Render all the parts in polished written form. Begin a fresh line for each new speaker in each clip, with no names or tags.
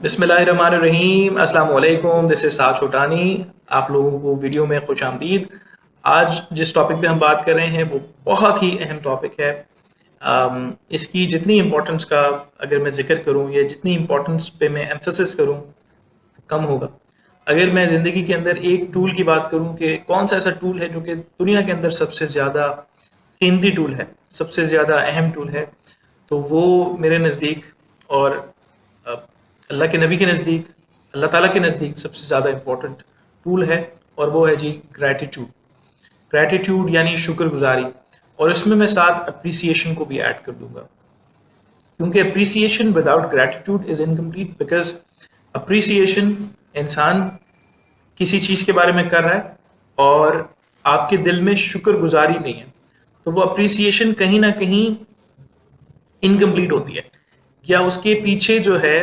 بسم اللہ الرحمن الرحیم، السلام علیکم، دس از سعد چھوٹانی۔ آپ لوگوں کو ویڈیو میں خوش آمدید۔ آج جس ٹاپک پہ ہم بات کر رہے ہیں وہ بہت ہی اہم ٹاپک ہے۔ اس کی جتنی امپورٹنس کا اگر میں ذکر کروں یا جتنی امپورٹنس پہ میں ایمفسس کروں کم ہوگا۔ اگر میں زندگی کے اندر ایک ٹول کی بات کروں کہ کون سا ایسا ٹول ہے جو کہ دنیا کے اندر سب سے زیادہ قیمتی ٹول ہے، سب سے زیادہ اہم ٹول ہے، تو وہ میرے نزدیک اور اللہ کے نبی کے نزدیک، اللہ تعالیٰ کے نزدیک سب سے زیادہ امپورٹنٹ ٹول ہے، اور وہ ہے جی گریٹیٹیوڈ۔ گریٹیٹیوڈ یعنی شکر گزاری، اور اس میں میں ساتھ اپریسیشن کو بھی ایڈ کر دوں گا، کیونکہ appreciation without gratitude is incomplete, because appreciation انسان کسی چیز کے بارے میں کر رہا ہے اور آپ کے دل میں شکر گزاری نہیں ہے، تو وہ اپریسیشن کہیں نہ کہیں انکمپلیٹ ہوتی ہے، یا اس کے پیچھے جو ہے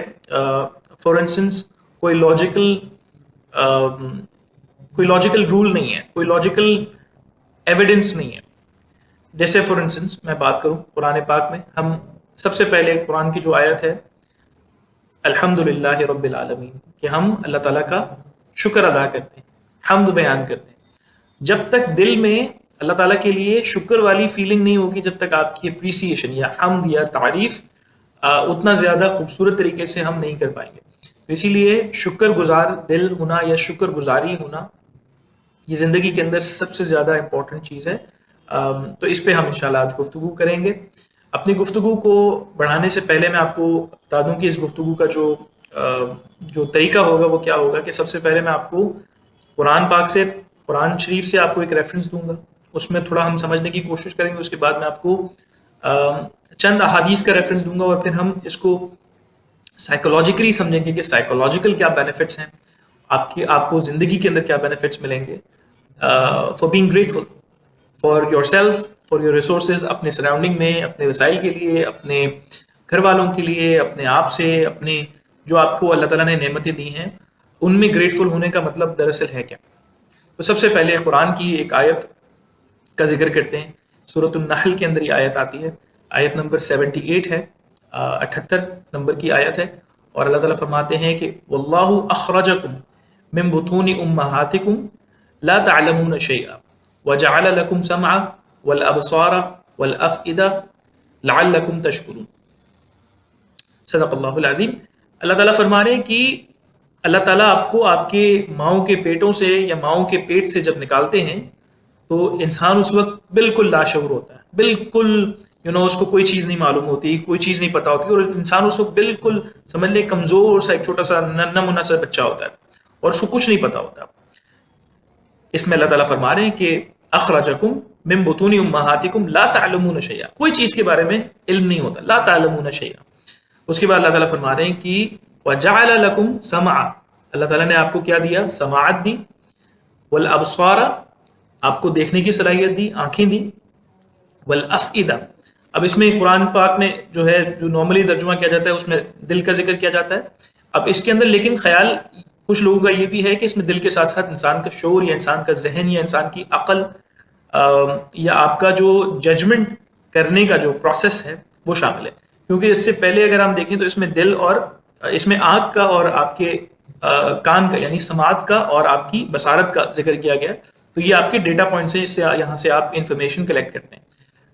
فار انسٹنس کوئی لاجیکل رول نہیں ہے، کوئی لاجیکل ایویڈنس نہیں ہے۔ جیسے فار انسٹنس میں بات کروں قرآن پاک میں، ہم سب سے پہلے قرآن کی جو آیت ہے الحمد للہ رب العالمین، کہ ہم اللہ تعالیٰ کا شکر ادا کرتے ہیں، حمد بیان کرتے ہیں۔ جب تک دل میں اللہ تعالیٰ کے لیے شکر والی فیلنگ نہیں ہوگی، جب تک آپ کی اپریسیشن یا حمد یا تعریف اتنا زیادہ خوبصورت طریقے سے ہم نہیں کر پائیں گے۔ تو اسی لیے شکر گزار دل ہونا یا شکر گزاری ہونا یہ زندگی کے اندر سب سے زیادہ امپورٹنٹ چیز ہے۔ تو اس پہ ہم انشاءاللہ آج گفتگو کریں گے۔ اپنی گفتگو کو بڑھانے سے پہلے میں آپ کو بتا دوں کہ اس گفتگو کا جو طریقہ ہوگا وہ کیا ہوگا، کہ سب سے پہلے میں آپ کو قرآن پاک سے، قرآن شریف سے آپ کو ایک ریفرنس دوں گا، اس میں تھوڑا ہم سمجھنے کی کوشش کریں گے۔ اس کے بعد میں آپ کو چند احادیث کا ریفرنس دوں گا، اور پھر ہم اس کو سائیکولوجیکلی سمجھیں گے کہ سائیکولوجیکل کیا بینیفٹس ہیں، آپ کو زندگی کے اندر کیا بینیفٹس ملیں گے for being grateful for your self, for your resources, اپنے سراؤنڈنگ میں، اپنے وسائل کے لیے، اپنے گھر والوں کے لیے، اپنے آپ سے، اپنے جو آپ کو اللہ تعالیٰ نے نعمتیں دی ہیں ان میں گریٹفل ہونے کا مطلب دراصل ہے کیا۔ تو سب سے پہلے قرآن کی ایک آیت کا ذکر کرتے ہیں، سورۃ النحل کے اندر یہ آیت آتی ہے، آیت نمبر 78 ہے، 78 نمبر کی آیت ہے، اور اللہ تعالیٰ فرماتے ہیں کہ واللہ اخرجکم من بطون امہاتکم لا تعلمون شیئا وجعل لکم سمعا والابصار والافئدہ لعلکم تشکرون۔ صدق اللہ العظیم۔ اللہ تعالیٰ فرما رہے ہیں کہ اللہ تعالیٰ آپ کو آپ کے ماؤں کے پیٹوں سے یا ماؤں کے پیٹ سے جب نکالتے ہیں تو انسان اس وقت بالکل لاشعور ہوتا ہے، بالکل اس کو کوئی چیز نہیں معلوم ہوتی، کوئی چیز نہیں پتہ ہوتی، اور انسان اس وقت بالکل سمجھ لے کمزور سا ایک چھوٹا سا ننھا منھا سا بچہ ہوتا ہے، اور اس کو کچھ نہیں پتہ ہوتا۔ اس میں اللہ تعالیٰ فرما رہے ہیں کہ اخرجکم من بطون امہاتکم لا تعلمون شیئا، کوئی چیز کے بارے میں علم نہیں ہوتا، لا تعلمون شیئا۔ اس کے بعد اللہ تعالیٰ فرما رہے ہیں کہ وجعل لکم سمعا، اللہ تعالیٰ نے آپ کو کیا دیا؟ سماعت دی، والابصار، آپ کو دیکھنے کی صلاحیت دی، آنکھیں دی، والافئدہ۔ اب اس میں قرآن پاک میں جو ہے جو نارملی ترجمہ کیا جاتا ہے اس میں دل کا ذکر کیا جاتا ہے۔ اب اس کے اندر لیکن خیال کچھ لوگوں کا یہ بھی ہے کہ اس میں دل کے ساتھ ساتھ انسان کا شعور یا انسان کا ذہن یا انسان کی عقل یا آپ کا جو ججمنٹ کرنے کا جو پروسیس ہے وہ شامل ہے، کیونکہ اس سے پہلے اگر ہم دیکھیں تو اس میں دل اور اس میں آنکھ کا اور آپ کے کان کا یعنی سماعت کا اور آپ کی بصارت کا ذکر کیا گیا، تو یہ آپ کے ڈیٹا پوائنٹس ہیں، اس سے یہاں سے آپ انفارمیشن کلیکٹ کرتے ہیں۔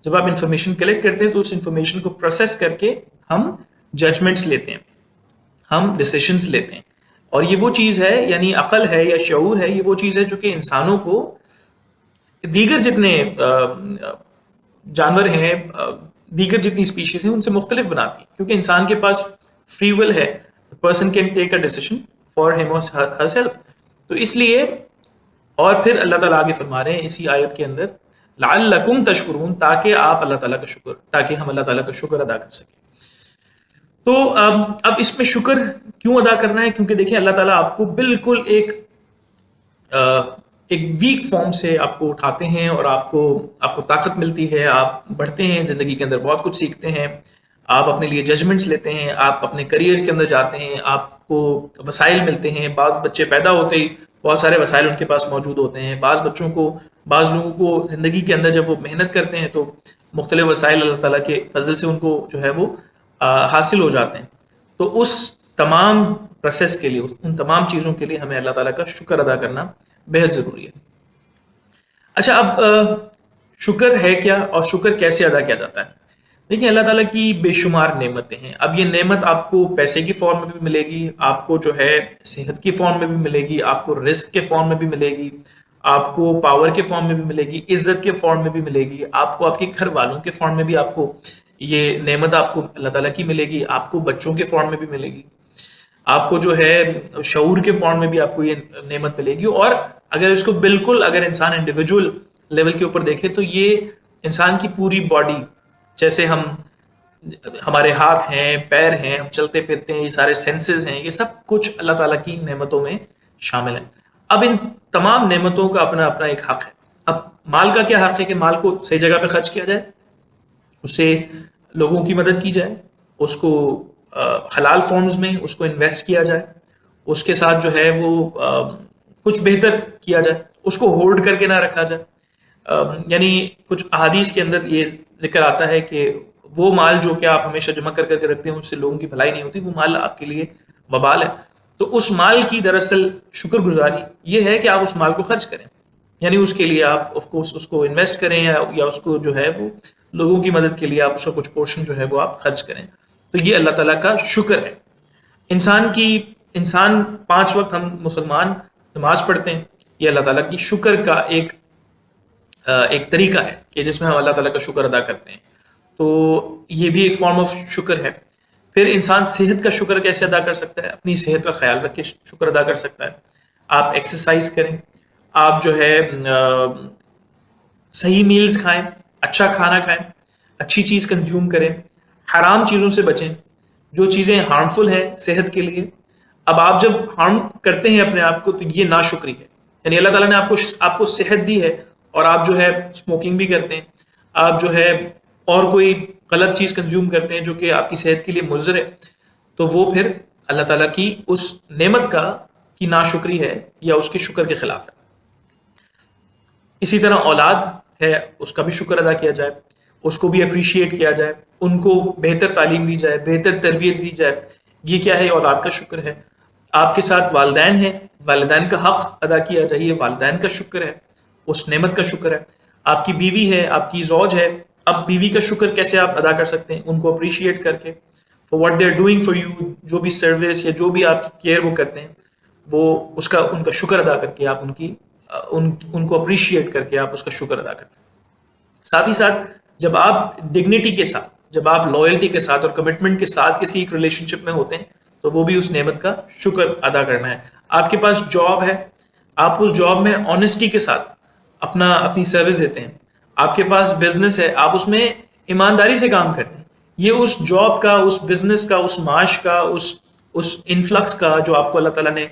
جب آپ انفارمیشن کلیکٹ کرتے ہیں تو اس انفارمیشن کو پروسیس کر کے ہم ججمنٹس لیتے ہیں، ہم ڈیسیشنز لیتے ہیں، اور یہ وہ چیز ہے یعنی عقل ہے یا شعور ہے، یہ وہ چیز ہے جو کہ انسانوں کو دیگر جتنے جانور ہیں، دیگر جتنی اسپیشیز ہیں ان سے مختلف بناتی ہے، کیونکہ انسان کے پاس فری ول ہے، person can take a decision for ہم اور ہر سیلف۔ تو اس لیے اور پھر اللہ تعالیٰ آگے فرما رہے ہیں اسی آیت کے اندر لعلکم تشکرون، تاکہ آپ اللہ تعالیٰ کا شکر، تاکہ ہم اللہ تعالیٰ کا شکر ادا کر سکیں۔ تو اب اس میں شکر کیوں ادا کرنا ہے؟ کیونکہ دیکھیں اللہ تعالیٰ آپ کو بالکل ایک ویک فارم سے آپ کو اٹھاتے ہیں، اور آپ کو طاقت ملتی ہے، آپ بڑھتے ہیں زندگی کے اندر، بہت کچھ سیکھتے ہیں، آپ اپنے لیے ججمنٹس لیتے ہیں، آپ اپنے کریئر کے اندر جاتے ہیں، آپ کو وسائل ملتے ہیں۔ بعض بچے پیدا ہوتے ہی بہت سارے وسائل ان کے پاس موجود ہوتے ہیں، بعض لوگوں کو زندگی کے اندر جب وہ محنت کرتے ہیں تو مختلف وسائل اللہ تعالیٰ کے فضل سے ان کو جو ہے وہ حاصل ہو جاتے ہیں۔ تو اس تمام پروسیس کے لیے، ان تمام چیزوں کے لیے ہمیں اللہ تعالیٰ کا شکر ادا کرنا بہت ضروری ہے۔ اچھا، اب شکر ہے کیا اور شکر کیسے ادا کیا جاتا ہے؟ دیکھیں، اللہ تعالیٰ کی بے شمار نعمتیں ہیں۔ اب یہ نعمت آپ کو پیسے کی فارم میں بھی ملے گی، آپ کو جو ہے صحت کی فارم میں بھی ملے گی، آپ کو رزق کے فارم میں بھی ملے گی، آپ کو پاور کے فارم میں بھی ملے گی، عزت کے فارم میں بھی ملے گی، آپ کو آپ کے گھر والوں کے فارم میں بھی آپ کو یہ نعمت آپ کو اللہ تعالیٰ کی ملے گی، آپ کو بچوں کے فارم میں بھی ملے گی، آپ کو جو ہے شعور کے فارم میں بھی آپ کو یہ نعمت ملے گی۔ اور اگر اس کو بالکل اگر انسان انڈیویجول لیول کے اوپر دیکھے تو یہ انسان کی پوری باڈی، جیسے ہمارے ہاتھ ہیں، پیر ہیں، ہم چلتے پھرتے ہیں، یہ سارے سینسز ہیں، یہ سب کچھ اللہ تعالیٰ کی نعمتوں میں شامل ہیں۔ اب ان تمام نعمتوں کا اپنا اپنا ایک حق ہے۔ اب مال کا کیا حق ہے کہ مال کو صحیح جگہ پہ خرچ کیا جائے، اسے لوگوں کی مدد کی جائے، اس کو حلال فارمز میں اس کو انویسٹ کیا جائے، اس کے ساتھ جو ہے وہ کچھ بہتر کیا جائے، اس کو ہولڈ کر کے نہ رکھا جائے۔ یعنی کچھ احادیث کے اندر یہ ذکر آتا ہے کہ وہ مال جو کہ آپ ہمیشہ جمع کر کے رکھتے ہیں اس سے لوگوں کی بھلائی نہیں ہوتی، وہ مال آپ کے لیے وبال ہے۔ تو اس مال کی دراصل شکر گزاری یہ ہے کہ آپ اس مال کو خرچ کریں، یعنی اس کے لیے آپ آف کورس اس کو انویسٹ کریں یا اس کو جو ہے وہ لوگوں کی مدد کے لیے آپ اس کا کچھ پورشن جو ہے وہ آپ خرچ کریں۔ تو یہ اللہ تعالیٰ کا شکر ہے۔ انسان 5 وقت ہم مسلمان نماز پڑھتے ہیں، یہ اللہ تعالیٰ کی شکر کا ایک طریقہ ہے کہ جس میں ہم اللہ تعالیٰ کا شکر ادا کرتے ہیں، تو یہ بھی ایک فارم آف شکر ہے۔ پھر انسان صحت کا شکر کیسے ادا کر سکتا ہے؟ اپنی صحت کا خیال رکھ کے شکر ادا کر سکتا ہے۔ آپ ایکسرسائز کریں، آپ جو ہے صحیح میلز کھائیں، اچھا کھانا کھائیں، اچھی چیز کنزیوم کریں، حرام چیزوں سے بچیں جو چیزیں ہارمفل ہیں صحت کے لیے۔ اب آپ جب ہارم کرتے ہیں اپنے آپ کو تو یہ ناشکری ہے، یعنی اللہ تعالیٰ نے آپ کو صحت دی ہے اور آپ جو ہے اسموکنگ بھی کرتے ہیں، آپ جو ہے اور کوئی غلط چیز کنزیوم کرتے ہیں جو کہ آپ کی صحت کے لیے مضر ہے، تو وہ پھر اللہ تعالیٰ کی اس نعمت کی ناشکری ہے یا اس کے شکر کے خلاف ہے۔ اسی طرح اولاد ہے، اس کا بھی شکر ادا کیا جائے، اس کو بھی اپریشیٹ کیا جائے، ان کو بہتر تعلیم دی جائے، بہتر تربیت دی جائے، یہ کیا ہے؟ اولاد کا شکر ہے۔ آپ کے ساتھ والدین ہیں، والدین کا حق ادا کیا جائے، والدین کا شکر ہے، اس نعمت کا شکر ہے۔ آپ کی بیوی ہے، آپ کی زوج ہے، اب بیوی کا شکر کیسے آپ ادا کر سکتے ہیں؟ ان کو اپریشیٹ کر کے for what they are doing for you, جو بھی سروس یا جو بھی آپ کی کیئر وہ کرتے ہیں، وہ ان کا شکر ادا کر کے آپ ان کو اپریشیٹ کر کے آپ اس کا شکر ادا کرتے ہیں۔ ساتھ ہی ساتھ جب آپ ڈگنیٹی کے ساتھ، جب آپ لائلٹی کے ساتھ اور کمٹمنٹ کے ساتھ کسی ایک ریلیشن شپ میں ہوتے ہیں تو وہ بھی اس نعمت کا شکر ادا کرنا ہے۔ آپ کے پاس جاب ہے، آپ اس جاب میں آنیسٹی کے ساتھ اپنی سروس دیتے ہیں۔ آپ کے پاس بزنس ہے، آپ اس میں ایمانداری سے کام کرتے ہیں۔ یہ اس جاب کا، اس بزنس کا، اس معاش کا، اس انفلکس کا جو آپ کو اللہ تعالیٰ نے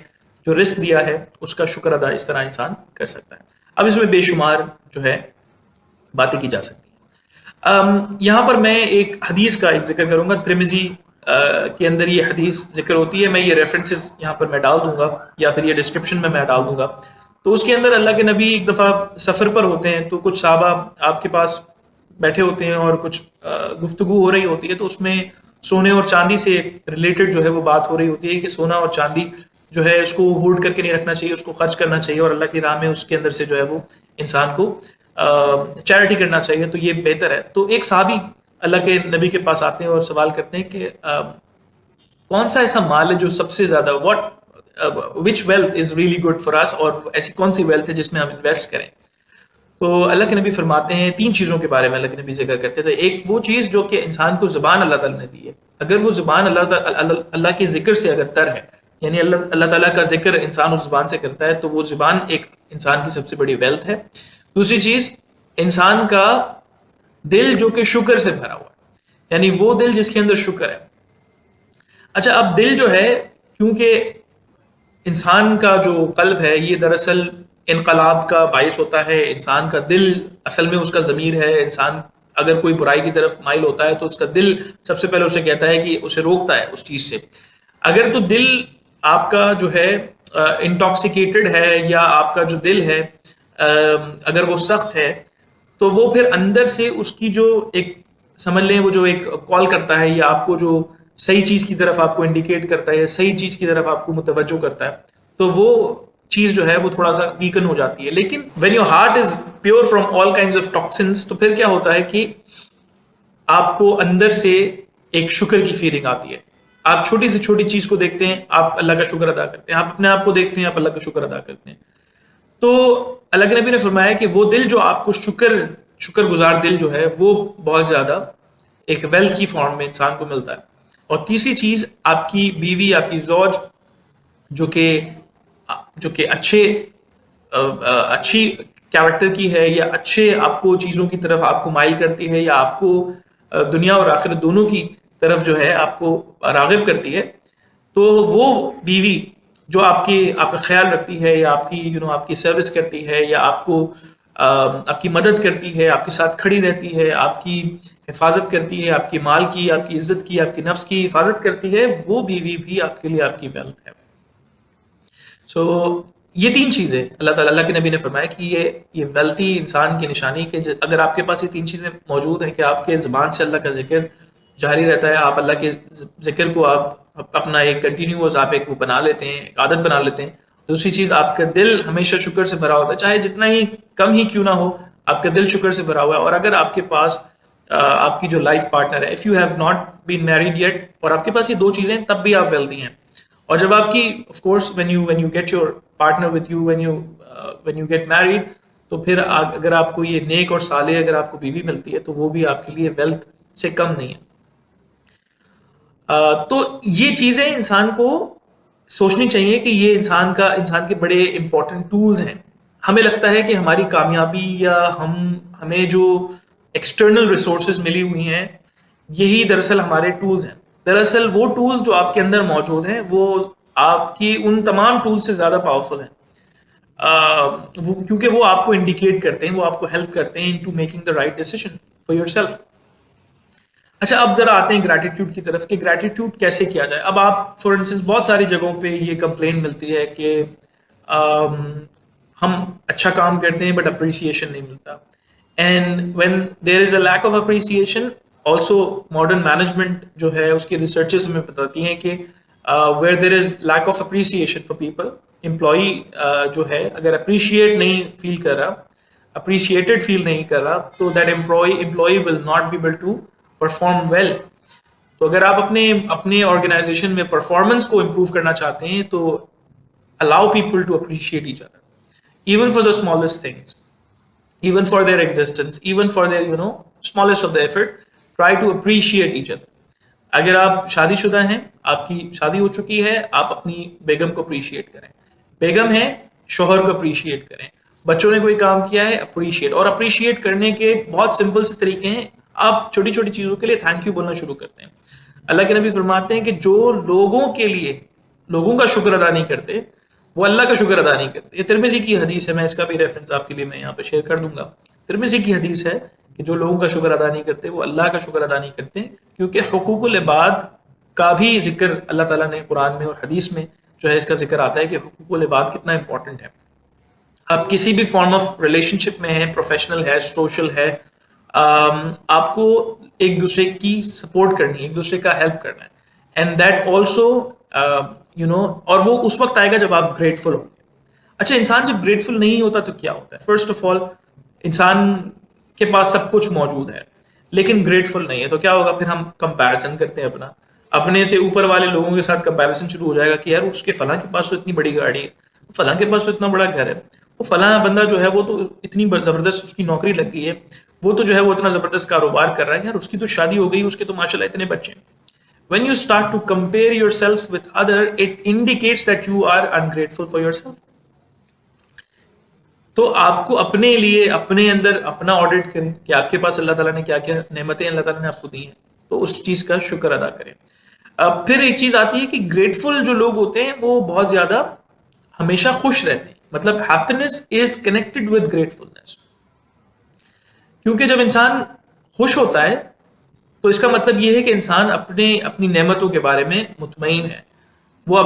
جو رزق دیا ہے اس کا شکر ادا اس طرح انسان کر سکتا ہے۔ اب اس میں بے شمار جو ہے باتیں کی جا سکتی ہیں۔ یہاں پر میں ایک حدیث کا ایک ذکر کروں گا، ترمذی کے اندر یہ حدیث ذکر ہوتی ہے، میں یہ ریفرنسز یہاں پر میں ڈال دوں گا یا پھر یہ ڈسکرپشن میں ڈال دوں گا۔ تو اس کے اندر اللہ کے نبی ایک دفعہ سفر پر ہوتے ہیں، تو کچھ صحابہ آپ کے پاس بیٹھے ہوتے ہیں اور کچھ گفتگو ہو رہی ہوتی ہے، تو اس میں سونے اور چاندی سے ریلیٹڈ جو ہے وہ بات ہو رہی ہوتی ہے کہ سونا اور چاندی جو ہے اس کو ہولڈ کر کے نہیں رکھنا چاہیے، اس کو خرچ کرنا چاہیے اور اللہ کی راہ میں اس کے اندر سے جو ہے وہ انسان کو چیریٹی کرنا چاہیے، تو یہ بہتر ہے۔ تو ایک صحابی اللہ کے نبی کے پاس آتے ہیں اور سوال کرتے ہیں کہ کون سا ایسا مال ہے جو سب سے زیادہ which wealth is really good for us, اور ایسی کون سی ویلتھ ہے جس میں ہم انویسٹ کریں؟ تو اللہ کے نبی فرماتے ہیں 3 چیزوں کے بارے میں اللہ کے نبی ذکر کرتے تھے۔ ایک وہ چیز جو کہ انسان کو زبان اللہ تعالیٰ نے دی ہے، اگر وہ زبان اللہ کے ذکر سے اگر تر ہے، یعنی اللہ تعالیٰ کا ذکر انسان اس زبان سے کرتا ہے، تو وہ زبان ایک انسان کی سب سے بڑی ویلتھ ہے۔ دوسری چیز، انسان کا دل جو کہ شکر سے بھرا ہوا ہے، یعنی وہ دل جس کے اندر شکر ہے۔ اچھا، اب دل جو ہے، کیونکہ انسان کا جو قلب ہے یہ دراصل انقلاب کا باعث ہوتا ہے، انسان کا دل اصل میں اس کا ضمیر ہے۔ انسان اگر کوئی برائی کی طرف مائل ہوتا ہے تو اس کا دل سب سے پہلے اسے کہتا ہے کہ اسے روکتا ہے اس چیز سے۔ اگر تو دل آپ کا جو ہے انٹاکسیکیٹڈ ہے، یا آپ کا جو دل ہے اگر وہ سخت ہے، تو وہ پھر اندر سے اس کی جو ایک سمجھ لیں وہ جو ایک کال کرتا ہے یا آپ کو جو صحیح چیز کی طرف آپ کو انڈیکیٹ کرتا ہے یا صحیح چیز کی طرف آپ کو متوجہ کرتا ہے, تو وہ چیز جو ہے وہ تھوڑا سا ویکن ہو جاتی ہے. لیکن when your heart is pure from all kinds of toxins, تو پھر کیا ہوتا ہے کہ آپ کو اندر سے ایک شکر کی فیلنگ آتی ہے. آپ چھوٹی سے چھوٹی چیز کو دیکھتے ہیں, آپ اللہ کا شکر ادا کرتے ہیں. آپ اپنے آپ کو دیکھتے ہیں, آپ اللہ کا شکر ادا کرتے ہیں. تو اللہ کے نبی نے فرمایا کہ وہ دل جو آپ کو شکر گزار دل جو ہے وہ بہت زیادہ ایک ویلتھ کی فارم میں انسان کو ملتا ہے. اور تیسری چیز, آپ کی بیوی, آپ کی زوج جو کہ اچھی کیریکٹر کی ہے, یا اچھے آپ کو چیزوں کی طرف آپ کو مائل کرتی ہے, یا آپ کو دنیا اور آخرت دونوں کی طرف جو ہے آپ کو راغب کرتی ہے, تو وہ بیوی جو آپ کا خیال رکھتی ہے, یا آپ کی آپ کی سروس کرتی ہے, یا آپ کی مدد کرتی ہے, آپ کے ساتھ کھڑی رہتی ہے, آپ کی حفاظت کرتی ہے, آپ کے مال کی, آپ کی عزت کی, آپ کے نفس کی حفاظت کرتی ہے, وہ بیوی بھی آپ کے لیے آپ کی ویلتھ ہے. سو یہ تین چیزیں اللہ کے نبی نے فرمایا کہ یہ ویلتھی انسان کی نشانی کہ اگر آپ کے پاس یہ تین چیزیں موجود ہیں کہ آپ کے زبان سے اللہ کا ذکر جاری رہتا ہے, آپ اللہ کے ذکر کو آپ اپنا ایک کنٹینیوس آپ ایک وہ بنا لیتے ہیں, ایک عادت بنا لیتے ہیں. دوسری چیز, آپ کا دل ہمیشہ شکر سے بھرا ہوتا ہے, چاہے جتنا ہی کم ہی کیوں نہ ہو, آپ کا دل شکر سے بھرا ہوا ہے. اور اگر آپ کے پاس آپ کی جو لائف پارٹنر ہے, if you have not been married yet, اور آپ کے پاس یہ دو چیزیں, تب بھی آپ ویلتھی ہیں. اور جب آپ کی of course when you get your partner with you, when you get married, تو پھر اگر آپ کو یہ نیک اور صالح اگر آپ کو بیوی ملتی ہے, تو وہ بھی آپ کے لیے ویلتھ سے کم نہیں ہے. تو یہ چیزیں انسان کو سوچنی چاہیے کہ یہ انسان کے بڑے امپورٹنٹ ٹولز ہیں. ہمیں لگتا ہے کہ ہماری کامیابی یا ہمیں جو ایکسٹرنل ریسورسز ملی ہوئی ہیں, یہی دراصل ہمارے ٹولز ہیں. دراصل وہ ٹولز جو آپ کے اندر موجود ہیں وہ آپ کی ان تمام ٹولز سے زیادہ پاورفل ہیں, کیونکہ وہ آپ کو انڈیکیٹ کرتے ہیں, وہ آپ کو ہیلپ کرتے ہیں in to making the right decision for yourself. اچھا, اب ذرا آتے ہیں گریٹیٹیوڈ کی طرف کہ گریٹیٹیوڈ کیسے کیا جائے. اب آپ فار انسٹنس بہت ساری جگہوں پہ یہ کمپلین ملتی ہے کہ ہم اچھا کام کرتے ہیں بٹ اپریسیشن نہیں ملتا. And when there is a lack of appreciation, also modern management جو ہے اس کی ریسرچز ہمیں بتاتی ہیں کہ where there is lack of appreciation for people, employee جو ہے اگر اپریشیٹ نہیں فیل کر رہا, اپریشیٹڈ فیل نہیں کر رہا, تو that employee will not be able to perform well. تو اگر آپ اپنے آرگنائزیشن میں پرفارمنس کو امپروو کرنا چاہتے ہیں تو allow people to appreciate each other, even for the smallest things, even for their existence, even for their smallest of the effort. Try to appreciate each other. اگر آپ شادی شدہ ہیں, آپ کی شادی ہو چکی ہے, آپ اپنی بیگم کو اپریشیٹ کریں. بیگم ہے, شوہر کو اپریشیٹ کریں. بچوں نے کوئی کام کیا ہے, اپریشیٹ. اور اپریشیٹ کرنے کے بہت سمپل سے طریقے ہیں. آپ چھوٹی چھوٹی چیزوں کے لیے تھینک یو بولنا شروع کرتے ہیں. اللہ کے نبی فرماتے ہیں کہ جو لوگوں کا شکر ادا نہیں کرتے, وہ اللہ کا شکر ادا نہیں کرتے. یہ ترمذی کی حدیث ہے, میں اس کا بھی ریفرنس آپ کے لیے میں یہاں پہ شیئر کر دوں گا. ترمذی کی حدیث ہے کہ جو لوگوں کا شکر ادا نہیں کرتے وہ اللہ کا شکر ادا نہیں کرتے, کیونکہ حقوق العباد کا بھی ذکر اللہ تعالیٰ نے قرآن میں اور حدیث میں جو ہے اس کا ذکر آتا ہے کہ حقوق العباد کتنا امپورٹنٹ ہے. آپ کسی بھی فارم آف ریلیشن شپ میں ہیں, پروفیشنل ہے, سوشل ہے, آپ کو ایک دوسرے کی سپورٹ کرنی ہے, ایک دوسرے کا ہیلپ کرنا ہے. اینڈ دیٹ آلسو اور وہ اس وقت آئے گا جب آپ گریٹفل ہوں گے. اچھا, انسان جب گریٹفل نہیں ہوتا تو کیا ہوتا ہے؟ فرسٹ آف آل, انسان کے پاس سب کچھ موجود ہے لیکن گریٹفل نہیں ہے, تو کیا ہوگا؟ پھر ہم کمپیریزن کرتے ہیں اپنے سے اوپر والے لوگوں کے ساتھ کمپیریزن شروع ہو جائے گا کہ یار اس کے فلاں کے پاس تو اتنی بڑی گاڑی ہے, فلاں کے پاس تو اتنا بڑا گھر ہے, وہ فلاں بندہ جو ہے وہ تو اتنی زبردست اس کی نوکری لگ گئی ہے, وہ تو جو ہے وہ اتنا زبردست کاروبار کر رہا ہے, یار اس کی تو شادی ہو گئی, اس کے تو ماشاءاللہ اتنے بچے ہیں. When you start to compare yourself with other, it indicates that you are ungrateful for yourself. تو آپ کو اپنے لیے اپنے اندر اپنا آڈٹ کریں کہ آپ کے پاس اللہ تعالیٰ نے کیا کیا نعمتیں اللہ تعالیٰ نے آپ کو دی ہیں, تو اس چیز کا شکر ادا کریں. پھر ایک چیز آتی ہے کہ گریٹفل جو لوگ ہوتے ہیں وہ بہت زیادہ ہمیشہ خوش رہتے ہیں. مطلب happiness is connected with gratefulness, کیونکہ جب انسان خوش ہوتا ہے تو اس کا مطلب یہ ہے کہ انسان اپنی نعمتوں کے بارے میں مطمئن ہے, وہ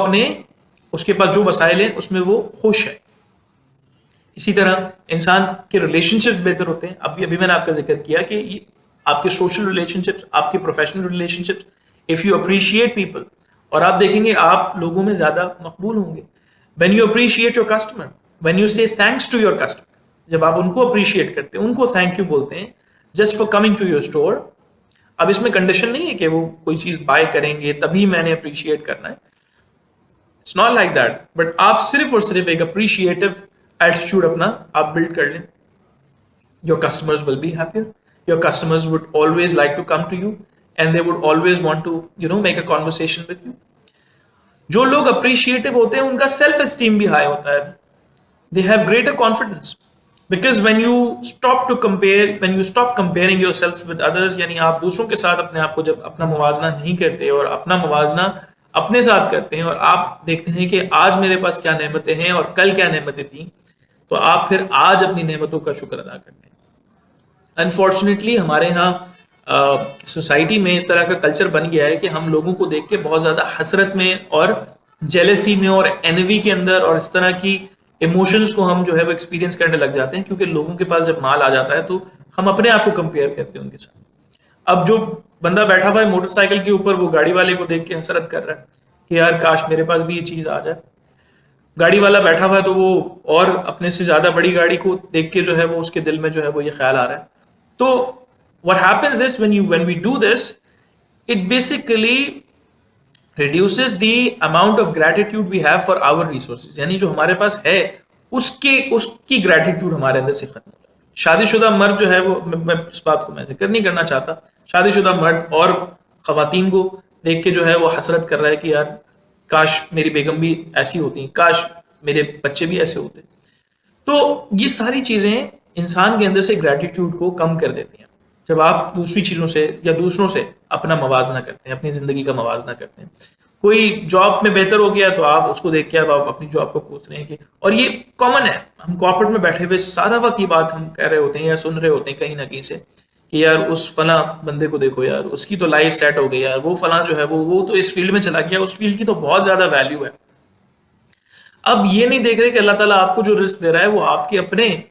اس کے پاس جو وسائل ہیں اس میں وہ خوش ہے. اسی طرح انسان کے ریلیشن شپس بہتر ہوتے ہیں. ابھی میں نے آپ کا ذکر کیا کہ آپ کے سوشل ریلیشن شپس, آپ کے professional relation ships, if you appreciate people, اور آپ دیکھیں گے آپ لوگوں میں زیادہ مقبول ہوں گے. when you appreciate your customer, when you say thanks to your customer, جب آپ ان کو اپریشیٹ کرتے ہیں, ان کو تھینک یو بولتے ہیں just for coming to your store. اب اس میں کنڈیشن نہیں ہے کہ وہ کوئی چیز بائی کریں گے تبھی میں نے اپریشیٹ کرنا ہے. It's not like that, but آپ صرف اور صرف ایک اپریشیٹو ایٹیٹیوڈ اپنا آپ بلڈ کر لیں. Your customers will be happier. Your customers would always like to come to you and they would always want to, make a conversation with you. جو لوگ اپریشیٹو ہوتے ہیں ان کا سیلف اسٹیم بھی ہائی ہوتا ہے. They have greater confidence because when you stop comparing yourselves with others, یعنی آپ دوسروں کے ساتھ اپنے آپ کو جب اپنا موازنہ نہیں کرتے اور اپنا موازنہ اپنے ساتھ کرتے ہیں اور آپ دیکھتے ہیں کہ آج میرے پاس کیا نعمتیں ہیں اور کل کیا نعمتیں تھیں, تو آپ پھر آج اپنی نعمتوں کا شکر ادا کرتے ہیں. انفارچونیٹلی ہمارے ہاں سوسائٹی میں اس طرح کا کلچر بن گیا ہے کہ ہم لوگوں کو دیکھ کے بہت زیادہ حسرت میں اور جیلسی میں اور اینوی کے اندر اور اس طرح کی ایموشنز کو ہم جو ہے وہ ایکسپیرینس کرنے لگ جاتے ہیں, کیونکہ لوگوں کے پاس جب مال آ جاتا ہے تو ہم اپنے آپ کو کمپیئر کرتے ہیں ان کے ساتھ. اب جو بندہ بیٹھا ہوا ہے موٹر سائیکل کے اوپر, وہ گاڑی والے کو دیکھ کے حسرت کر رہا ہے کہ یار کاش میرے پاس بھی یہ چیز آ جائے. گاڑی والا بیٹھا ہوا ہے تو وہ اور اپنے سے زیادہ بڑی گاڑی کو دیکھ کے جو ہے وہ اس کے دل میں جو ہے وہ یہ خیال آ رہا ہے. تو what happens is when we do this, it basically reduces the amount of gratitude we have for our resources. یعنی جو ہمارے پاس ہے اس کی gratitude ہمارے اندر سے ختم ہو جاتی ہے. شادی شدہ مرد جو ہے وہ, میں اس بات کو میں ذکر نہیں کرنا چاہتا, شادی شدہ مرد اور خواتین کو دیکھ کے جو ہے وہ حسرت کر رہا ہے کہ یار کاش میری بیگم بھی ایسی ہوتی, کاش میرے بچے بھی ایسے ہوتے. تو یہ ساری چیزیں انسان کے اندر سے گریٹیٹیوڈ کو کم کر دیتی ہیں. جب آپ دوسری چیزوں سے یا دوسروں سے اپنا موازنہ کرتے ہیں, اپنی زندگی کا موازنہ کرتے ہیں, کوئی جاب میں بہتر ہو گیا تو آپ اس کو دیکھ کے اب آپ اپنی جاب کو کوس رہے ہیں کہ, اور یہ کامن ہے, ہم کارپوریٹ میں بیٹھے ہوئے سارا وقت یہ بات ہم کہہ رہے ہوتے ہیں یا سن رہے ہوتے ہیں کہیں نہ کہیں سے کہ یار اس فلاں بندے کو دیکھو یار, اس کی تو لائف سیٹ ہو گئی یار, وہ فلاں جو ہے وہ تو اس فیلڈ میں چلا گیا, اس فیلڈ کی تو بہت زیادہ ویلیو ہے. اب یہ نہیں دیکھ رہے کہ اللہ تعالیٰ آپ کو جو رزق دے رہا ہے وہ آپ کے اپنے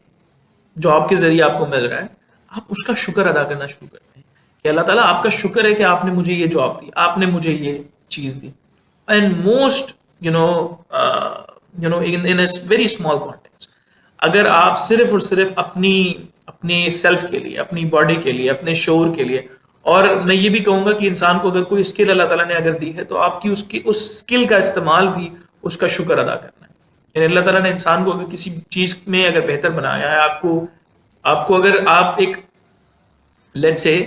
جاب کے ذریعے آپ کو مل رہا ہے. آپ اس کا شکر ادا کرنا شروع کرتے ہیں کہ اللہ تعالیٰ آپ کا شکر ہے کہ آپ نے مجھے یہ جاب دی, آپ نے مجھے یہ چیز دی. And most in a very small context, اگر آپ صرف اور صرف اپنی سیلف کے لیے, اپنی باڈی کے لیے, اپنے شعور کے لیے, اور میں یہ بھی کہوں گا کہ انسان کو اگر کوئی اسکل اللہ تعالیٰ نے اگر دی ہے تو آپ کی اس اسکل کا استعمال بھی اس کا شکر ادا کرنا ہے. یعنی اللہ تعالیٰ نے انسان کو اگر کسی چیز میں اگر بہتر بنایا ہے, آپ کو اگر آپ ایک لیٹس سے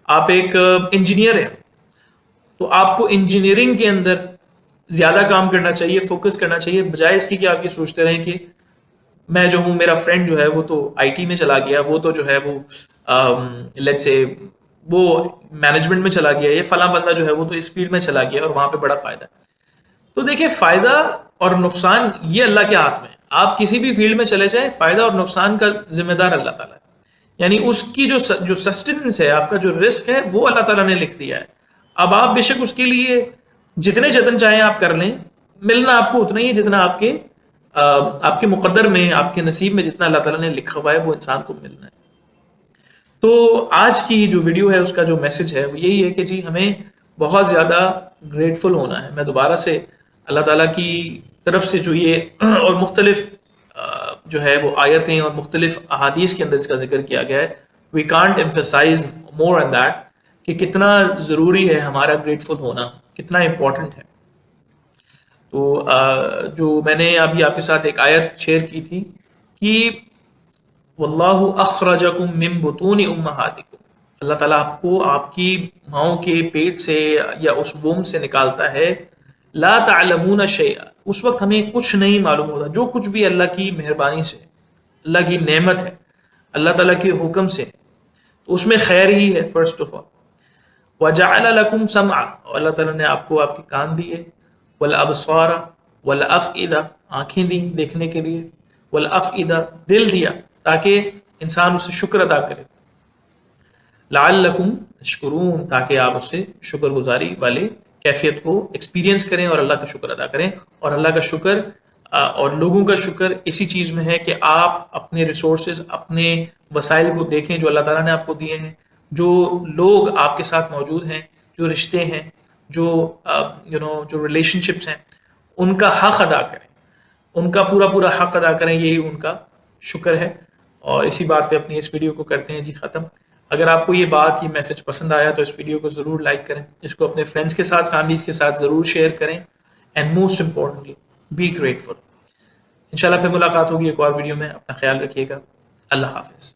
آپ ایک انجینئر ہیں تو آپ کو انجینئرنگ کے اندر زیادہ کام کرنا چاہیے, فوکس کرنا چاہیے, بجائے اس کی کہ آپ یہ سوچتے رہیں کہ میں جو ہوں, میرا فرینڈ جو ہے وہ تو آئی ٹی میں چلا گیا, وہ تو جو ہے وہ لیٹس سے وہ مینجمنٹ میں چلا گیا, یہ فلاں بندہ جو ہے وہ تو اس فیلڈ میں چلا گیا اور وہاں پہ بڑا فائدہ ہے. تو دیکھیں فائدہ اور نقصان یہ اللہ کے ہاتھ میں ہے. آپ کسی بھی فیلڈ میں چلے جائیں, فائدہ اور نقصان کا ذمہ دار اللہ تعالیٰ ہے. یعنی اس کی جو سسٹیننس ہے, آپ کا جو رسک ہے وہ اللہ تعالیٰ نے لکھ دیا ہے. اب آپ بے شک اس کے لیے جتنے جتن چاہیں آپ کر لیں, ملنا آپ کو اتنا ہی ہے جتنا آپ کے مقدر میں, آپ کے نصیب میں جتنا اللہ تعالیٰ نے لکھا ہوا ہے وہ انسان کو ملنا ہے. تو آج کی جو ویڈیو ہے اس کا جو میسج ہے وہ یہی ہے کہ جی ہمیں بہت زیادہ گریٹفل ہونا ہے. میں دوبارہ سے اللہ تعالیٰ کی طرف سے جو یہ اور مختلف جو ہے وہ آیتیں اور مختلف احادیث کے اندر اس کا ذکر کیا گیا ہے, we can't emphasize more on that کہ کتنا ضروری ہے ہمارا گریٹفل ہونا, کتنا امپورٹنٹ ہے. تو جو میں نے ابھی آپ کے ساتھ ایک آیت شیئر کی تھی کہ واللہ اخرجکم من بطون امہاتکم, اللہ تعالیٰ آپ کو آپ کی ماؤں کے پیٹ سے یا اس ووم سے نکالتا ہے. لا تعلمون شیئا, اس وقت ہمیں کچھ نہیں معلوم ہوتا, جو کچھ بھی اللہ کی مہربانی سے, اللہ کی نعمت ہے, اللہ تعالیٰ کے حکم سے, تو اس میں خیر ہی ہے فرسٹ آف آل. وجعل لکم سمعا, اور اللہ تعالیٰ نے آپ کو آپ کے کان دیے, والابصار والافئدہ, آنکھیں دیں دیکھنے کے لیے, والافئدہ, دل دیا تاکہ انسان اسے شکر ادا کرے, لعلکم تشکرون, تاکہ آپ اسے شکر گزاری والے کیفیت کو ایکسپیرینس کریں اور اللہ کا شکر ادا کریں. اور اللہ کا شکر اور لوگوں کا شکر اسی چیز میں ہے کہ آپ اپنے ریسورسز, اپنے وسائل کو دیکھیں جو اللہ تعالیٰ نے آپ کو دیے ہیں, جو لوگ آپ کے ساتھ موجود ہیں, جو رشتے ہیں, جو جو ریلیشن شپس ہیں ان کا حق ادا کریں، ان کا پورا حق ادا کریں، یہی ان کا شکر ہے. اور اسی بات پہ اپنی اس ویڈیو کو کرتے ہیں جی ختم. اگر آپ کو یہ میسج پسند آیا تو اس ویڈیو کو ضرور لائک کریں، اس کو اپنے فرینڈس کے ساتھ، فیملیز کے ساتھ ضرور شیئر کریں. And most importantly be grateful. انشاءاللہ پھر ملاقات ہوگی ایک اور ویڈیو میں. اپنا خیال رکھیے گا. اللہ حافظ.